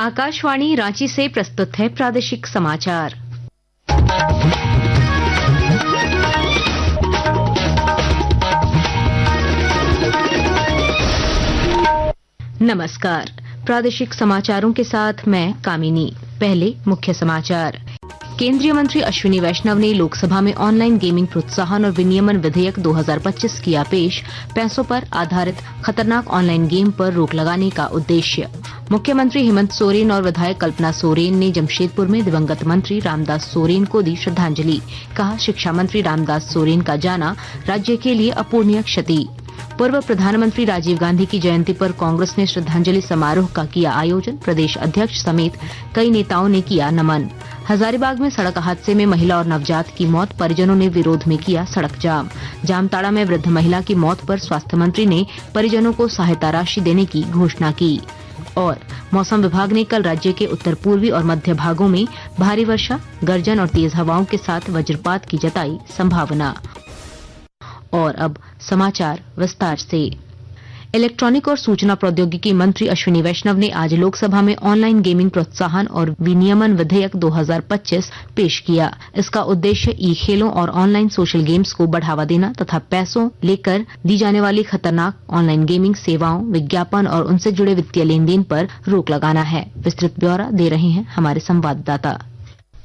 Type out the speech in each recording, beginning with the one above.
आकाशवाणी रांची से प्रस्तुत है प्रादेशिक समाचार। नमस्कार, प्रादेशिक समाचारों के साथ मैं कामिनी। पहले मुख्य समाचार। केंद्रीय मंत्री अश्विनी वैष्णव ने लोकसभा में ऑनलाइन गेमिंग प्रोत्साहन और विनियमन विधेयक 2025 किया पेश। पैसों पर आधारित खतरनाक ऑनलाइन गेम पर रोक लगाने का उद्देश्य। मुख्यमंत्री हेमंत सोरेन और विधायक कल्पना सोरेन ने जमशेदपुर में दिवंगत मंत्री रामदास सोरेन को दी श्रद्धांजलि। कहा, शिक्षा मंत्री रामदास सोरेन का जाना राज्य के लिए अपूरणीय क्षति। पूर्व प्रधानमंत्री राजीव गांधी की जयंती पर कांग्रेस ने श्रद्धांजलि समारोह का किया आयोजन। प्रदेश अध्यक्ष समेत कई नेताओं ने किया नमन। हजारीबाग में सड़क हादसे में महिला और नवजात की मौत, परिजनों ने विरोध में किया सड़क जाम। जामताड़ा में वृद्ध महिला की मौत पर स्वास्थ्य मंत्री ने परिजनों को सहायता राशि देने की घोषणा की। और मौसम विभाग ने कल राज्य के उत्तर पूर्वी और मध्य भागों में भारी वर्षा, गर्जन और तेज हवाओं के साथ वज्रपात की जताई संभावना। और अब समाचार विस्तार से। इलेक्ट्रॉनिक और सूचना प्रौद्योगिकी मंत्री अश्विनी वैष्णव ने आज लोकसभा में ऑनलाइन गेमिंग प्रोत्साहन और विनियमन विधेयक 2025 पेश किया। इसका उद्देश्य ई खेलों और ऑनलाइन सोशल गेम्स को बढ़ावा देना तथा पैसों लेकर दी जाने वाली खतरनाक ऑनलाइन गेमिंग सेवाओं, विज्ञापन और उनसे जुड़े वित्तीय लेन देन पर रोक लगाना है। विस्तृत ब्यौरा दे रहे हैं हमारे संवाददाता।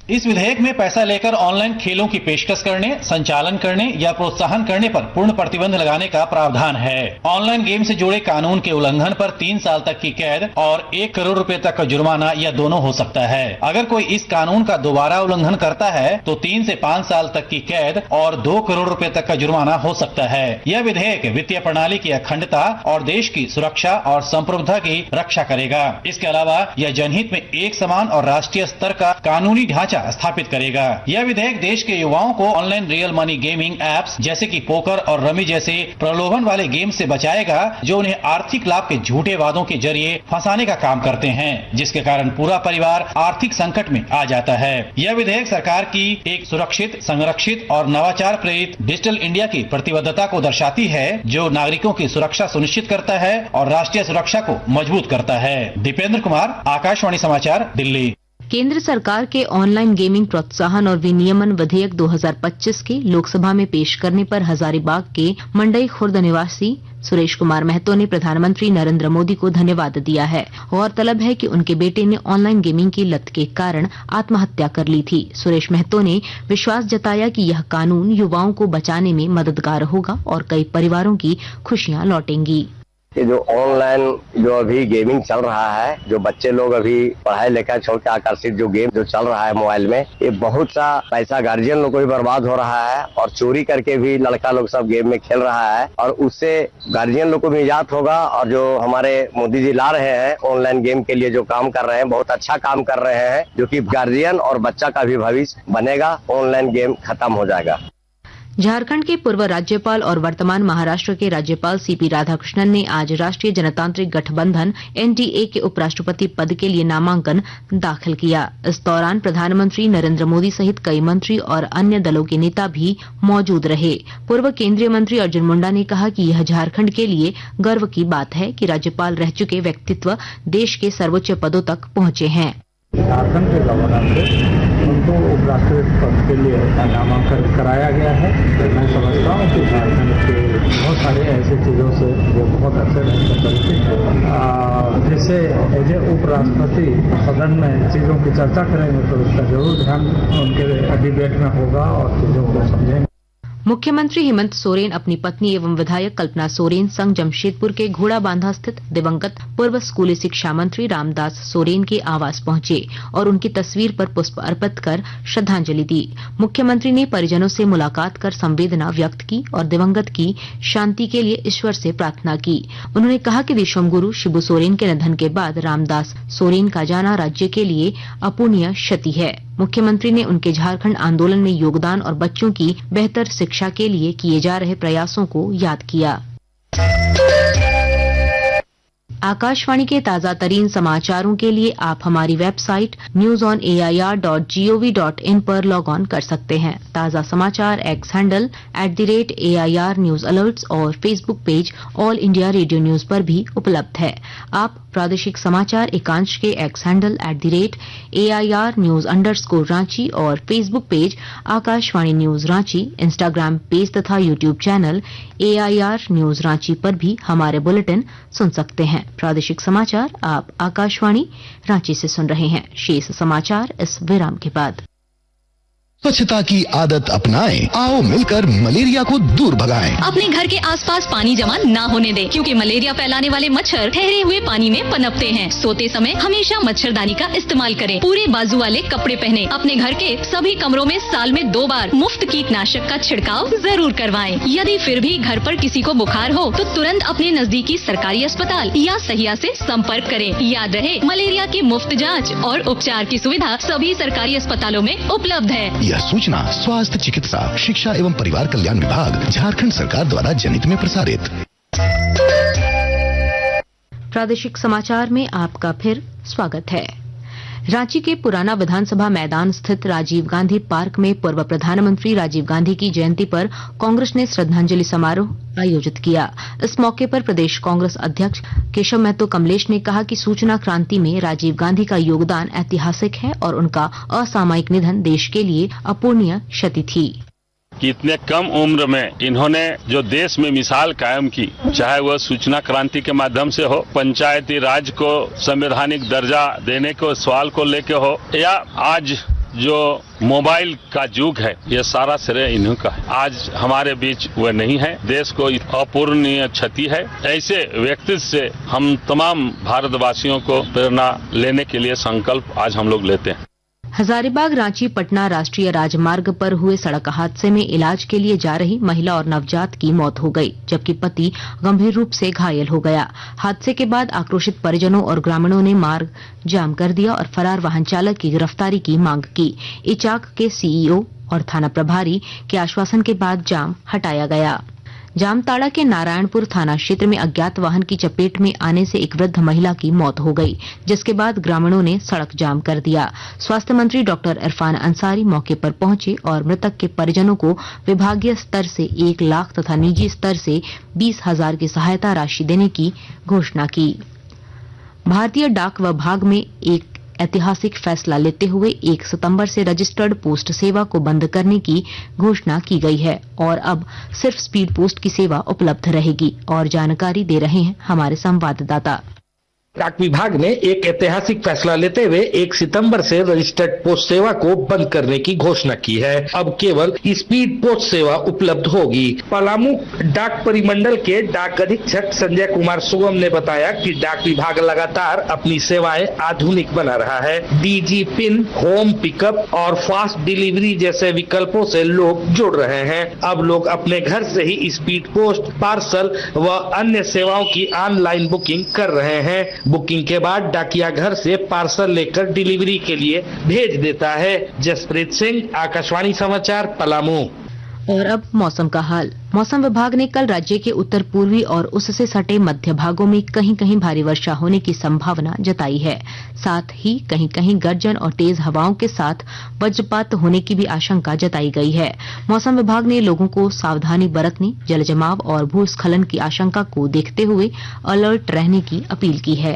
इस विधेयक में पैसा लेकर ऑनलाइन खेलों की पेशकश करने, संचालन करने या प्रोत्साहन करने पर पूर्ण प्रतिबंध लगाने का प्रावधान है। ऑनलाइन गेम से जुड़े कानून के उल्लंघन पर 3 साल तक की कैद और 1 करोड़ रुपए तक का जुर्माना या दोनों हो सकता है। अगर कोई इस कानून का दोबारा उल्लंघन करता है तो 3 से 5 साल तक की कैद और 2 करोड़ रुपए तक का जुर्माना हो सकता है। यह विधेयक वित्तीय प्रणाली की अखंडता और देश की सुरक्षा और संप्रभुता की रक्षा करेगा। इसके अलावा यह जनहित में एक समान और राष्ट्रीय स्तर का कानूनी ढांचा स्थापित करेगा। यह विधेयक देश के युवाओं को online real money gaming apps जैसे कि पोकर और रमी जैसे प्रलोभन वाले गेम से बचाएगा, जो उन्हें आर्थिक लाभ के झूठे वादों के जरिए फंसाने का काम करते हैं, जिसके कारण पूरा परिवार आर्थिक संकट में आ जाता है। यह विधेयक सरकार की एक सुरक्षित, संरक्षित और नवाचार प्रेरित डिजिटल इंडिया की प्रतिबद्धता को दर्शाती है, जो नागरिकों की सुरक्षा सुनिश्चित करता है और राष्ट्रीय सुरक्षा को मजबूत करता है। दीपेंद्र कुमार, आकाशवाणी समाचार, दिल्ली। केंद्र सरकार के ऑनलाइन गेमिंग प्रोत्साहन और विनियमन विधेयक 2025 के लोकसभा में पेश करने पर हजारीबाग के मंडई खुर्द निवासी सुरेश कुमार महतो ने प्रधानमंत्री नरेंद्र मोदी को धन्यवाद दिया है। गौरतलब है कि उनके बेटे ने ऑनलाइन गेमिंग की लत के कारण आत्महत्या कर ली थी। सुरेश महतो ने विश्वास जताया कि यह कानून युवाओं को बचाने में मददगार होगा और कई परिवारों की खुशियां लौटेंगी। ये जो ऑनलाइन जो अभी गेमिंग चल रहा है, जो बच्चे लोग अभी पढ़ाई लिखाई छोड़ के आकर्षित जो गेम जो चल रहा है मोबाइल में, ये बहुत सा पैसा गार्जियन लोग को भी बर्बाद हो रहा है और चोरी करके भी लड़का लोग सब गेम में खेल रहा है और उससे गार्जियन लोग को भी निजात होगा। और जो हमारे मोदी जी ला रहे हैं ऑनलाइन गेम के लिए जो काम कर रहे हैं, बहुत अच्छा काम कर रहे हैं, जो कि गार्जियन और बच्चा का भी भविष्य बनेगा। ऑनलाइन गेम खत्म हो जाएगा। झारखंड के पूर्व राज्यपाल और वर्तमान महाराष्ट्र के राज्यपाल सीपी राधाकृष्णन ने आज राष्ट्रीय जनतांत्रिक गठबंधन एनडीए के उपराष्ट्रपति पद के लिए नामांकन दाखिल किया। इस दौरान प्रधानमंत्री नरेंद्र मोदी सहित कई मंत्री और अन्य दलों के नेता भी मौजूद रहे। पूर्व केंद्रीय मंत्री अर्जुन मुंडा ने कहा कि यह झारखंड के लिए गर्व की बात है कि राज्यपाल रह चुके व्यक्तित्व देश के सर्वोच्च पदों तक पहुंचे हैं। झारखंड के गवर्नर से उनको उपराष्ट्रपति पद के लिए नामांकन कराया गया है। मैं समझता हूँ कि झारखंड के बहुत सारे ऐसे चीज़ों से वो बहुत अच्छे ढंग से परिचित है। जैसे एज ए उपराष्ट्रपति सदन में चीज़ों की चर्चा करेंगे तो उसका जरूर ध्यान उनके डिबेट में होगा और चीज़ों को समझेंगे। मुख्यमंत्री हेमंत सोरेन अपनी पत्नी एवं विधायक कल्पना सोरेन संग जमशेदपुर के घोड़ाबांधा स्थित दिवंगत पूर्व स्कूली शिक्षा मंत्री रामदास सोरेन के आवास पहुंचे और उनकी तस्वीर पर पुष्प अर्पित कर श्रद्धांजलि दी। मुख्यमंत्री ने परिजनों से मुलाकात कर संवेदना व्यक्त की और दिवंगत की शांति के लिए ईश्वर से प्रार्थना की। उन्होंने कहा कि विश्व गुरु शिबू सोरेन के निधन के बाद रामदास सोरेन का जाना राज्य के लिए अपूरणीय क्षति है। मुख्यमंत्री ने उनके झारखंड आंदोलन में योगदान और बच्चों की बेहतर शिक्षा के लिए किए जा रहे प्रयासों को याद किया। आकाशवाणी के ताजा तरीन समाचारों के लिए आप हमारी वेबसाइट newsonair.gov.in पर लॉग ऑन कर सकते हैं। ताजा समाचार X handle @AIR news alerts और Facebook page All India Radio news पर भी उपलब्ध है। आप प्रादेशिक समाचार एकांश के X handle @AIR News_ Ranchi और Facebook page Akashvani news Ranchi, Instagram page तथा YouTube channel AIR news Ranchi पर भी हमारे बुलेटिन सुन सकते हैं। प्रादेशिक समाचार आप आकाशवाणी रांची से सुन रहे हैं। शेष समाचार इस विराम के बाद। स्वच्छता की आदत अपनाएं। आओ मिलकर मलेरिया को दूर भगाएं। अपने घर के आसपास पानी जमा ना होने दें, क्योंकि मलेरिया फैलाने वाले मच्छर ठहरे हुए पानी में पनपते हैं। सोते समय हमेशा मच्छरदानी का इस्तेमाल करें। पूरे बाजू वाले कपड़े पहने। अपने घर के सभी कमरों में साल में 2 बार मुफ्त कीटनाशक का छिड़काव जरूर करवाएं। यदि फिर भी घर पर किसी को बुखार हो तो तुरंत अपने नजदीकी सरकारी अस्पताल या सहिया से संपर्क करें। याद रहे, मलेरिया की मुफ्त जाँच और उपचार की सुविधा सभी सरकारी अस्पतालों में उपलब्ध है। यह सूचना स्वास्थ्य चिकित्सा शिक्षा एवं परिवार कल्याण विभाग झारखंड सरकार द्वारा जनहित में प्रसारित। प्रादेशिक समाचार में आपका फिर स्वागत है। रांची के पुराना विधानसभा मैदान स्थित राजीव गांधी पार्क में पूर्व प्रधानमंत्री राजीव गांधी की जयंती पर कांग्रेस ने श्रद्धांजलि समारोह आयोजित किया। इस मौके पर प्रदेश कांग्रेस अध्यक्ष केशव महतो कमलेश ने कहा कि सूचना क्रांति में राजीव गांधी का योगदान ऐतिहासिक है और उनका असामयिक निधन देश के लिए अपूरणीय क्षति थी। कि इतने कम उम्र में इन्होंने जो देश में मिसाल कायम की, चाहे वह सूचना क्रांति के माध्यम से हो, पंचायती राज को संवैधानिक दर्जा देने को सवाल को लेके हो, या आज जो मोबाइल का युग है, ये सारा श्रेय इन्हीं का है। आज हमारे बीच वह नहीं है, देश को अपूरणीय क्षति है। ऐसे व्यक्ति से हम तमाम भारतवासियों को प्रेरणा लेने के लिए संकल्प आज हम लोग लेते हैं। हजारीबाग रांची पटना राष्ट्रीय राजमार्ग पर हुए सड़क हादसे में इलाज के लिए जा रही महिला और नवजात की मौत हो गई, जबकि पति गंभीर रूप से घायल हो गया। हादसे के बाद आक्रोशित परिजनों और ग्रामीणों ने मार्ग जाम कर दिया और फरार वाहन चालक की गिरफ्तारी की मांग की। इचाक के CEO और थाना प्रभारी के आश्वासन के बाद जाम हटाया गया। जामताड़ा के नारायणपुर थाना क्षेत्र में अज्ञात वाहन की चपेट में आने से एक वृद्ध महिला की मौत हो गई, जिसके बाद ग्रामीणों ने सड़क जाम कर दिया। स्वास्थ्य मंत्री डॉक्टर इरफान अंसारी मौके पर पहुंचे और मृतक के परिजनों को विभागीय स्तर से 1 लाख तथा निजी स्तर से 20,000 की सहायता राशि देने की घोषणा की। भारतीय डाक विभाग में एक ऐतिहासिक फैसला लेते हुए 1 सितंबर से रजिस्टर्ड पोस्ट सेवा को बंद करने की घोषणा की गई है और अब सिर्फ स्पीड पोस्ट की सेवा उपलब्ध रहेगी। और जानकारी दे रहे हैं हमारे संवाददाता। डाक विभाग ने एक ऐतिहासिक फैसला लेते हुए 1 सितंबर से रजिस्टर्ड पोस्ट सेवा को बंद करने की घोषणा की है। अब केवल स्पीड पोस्ट सेवा उपलब्ध होगी। पलामू डाक परिमंडल के डाक अधीक्षक संजय कुमार सुगम ने बताया कि डाक विभाग लगातार अपनी सेवाएं आधुनिक बना रहा है। DG पिन, होम पिकअप और फास्ट डिलीवरी जैसे विकल्पों से लोग जुड़ रहे हैं। अब लोग अपने घर से ही स्पीड पोस्ट, पार्सल व अन्य सेवाओं की ऑनलाइन बुकिंग कर रहे हैं। बुकिंग के बाद डाकिया घर से पार्सल लेकर डिलीवरी के लिए भेज देता है। जसप्रीत सिंह, आकाशवाणी समाचार, पलामू। और अब मौसम का हाल। मौसम विभाग ने कल राज्य के उत्तर पूर्वी और उससे सटे मध्य भागों में कहीं कहीं भारी वर्षा होने की संभावना जताई है। साथ ही कहीं कहीं गर्जन और तेज हवाओं के साथ वज्रपात होने की भी आशंका जताई गई है। मौसम विभाग ने लोगों को सावधानी बरतने, जल जमाव और भूस्खलन की आशंका को देखते हुए अलर्ट रहने की अपील की है।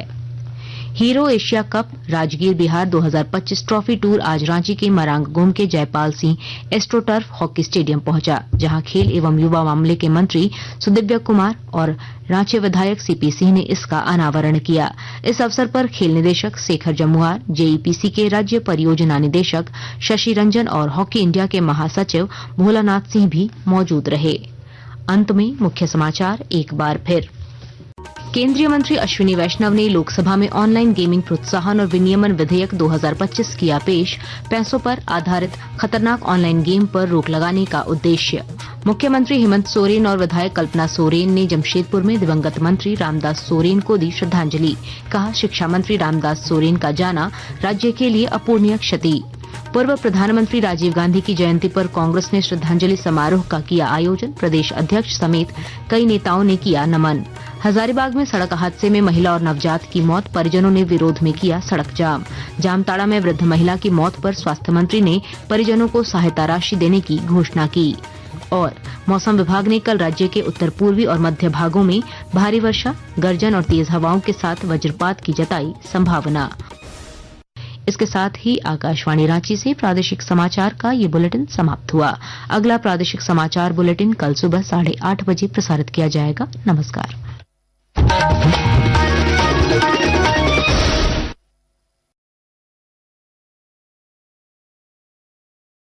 Hero Asia cup Rajgir Bihar 2025 trophy tour आज रांची के मरांग गोम के Jaipal Singh astroturf hockey stadium पहुंचा, जहां खेल एवं युवा मामले के मंत्री सुदिव्य कुमार और रांची विधायक CP सिंह ने इसका अनावरण किया। इस अवसर पर खेल निदेशक शेखर जमुआर, JEPC के राज्य परियोजना निदेशक शशि रंजन और हॉकी इंडिया के महासचिव भोलानाथ सिंह भी मौजूद रहे। अंत में मुख्य समाचार एक बार फिर। केंद्रीय मंत्री अश्विनी वैष्णव ने लोकसभा में ऑनलाइन गेमिंग प्रोत्साहन और विनियमन विधेयक 2025 किया पेश। पैसों पर आधारित खतरनाक ऑनलाइन गेम पर रोक लगाने का उद्देश्य। मुख्यमंत्री हेमंत सोरेन और विधायक कल्पना सोरेन ने जमशेदपुर में दिवंगत मंत्री रामदास सोरेन को दी श्रद्धांजलि। कहा, शिक्षा मंत्री रामदास सोरेन का जाना राज्य के लिए अपूरणीय क्षति। पूर्व प्रधानमंत्री राजीव गांधी की जयंती पर कांग्रेस ने श्रद्धांजलि समारोह का किया आयोजन। प्रदेश अध्यक्ष समेत कई नेताओं ने किया नमन। हजारीबाग में सड़क हादसे में महिला और नवजात की मौत, परिजनों ने विरोध में किया सड़क जाम। जामताड़ा में वृद्ध महिला की मौत पर स्वास्थ्य मंत्री ने परिजनों को सहायता राशि देने की घोषणा की। और मौसम विभाग ने कल राज्य के उत्तर पूर्वी और मध्य भागों में भारी वर्षा, गर्जन और तेज हवाओं के साथ वज्रपात की जताई संभावना। इसके साथ ही आकाशवाणी रांची से प्रादेशिक समाचार का ये बुलेटिन समाप्त हुआ। अगला प्रादेशिक समाचार बुलेटिन कल सुबह 8:30 बजे प्रसारित किया जाएगा। नमस्कार।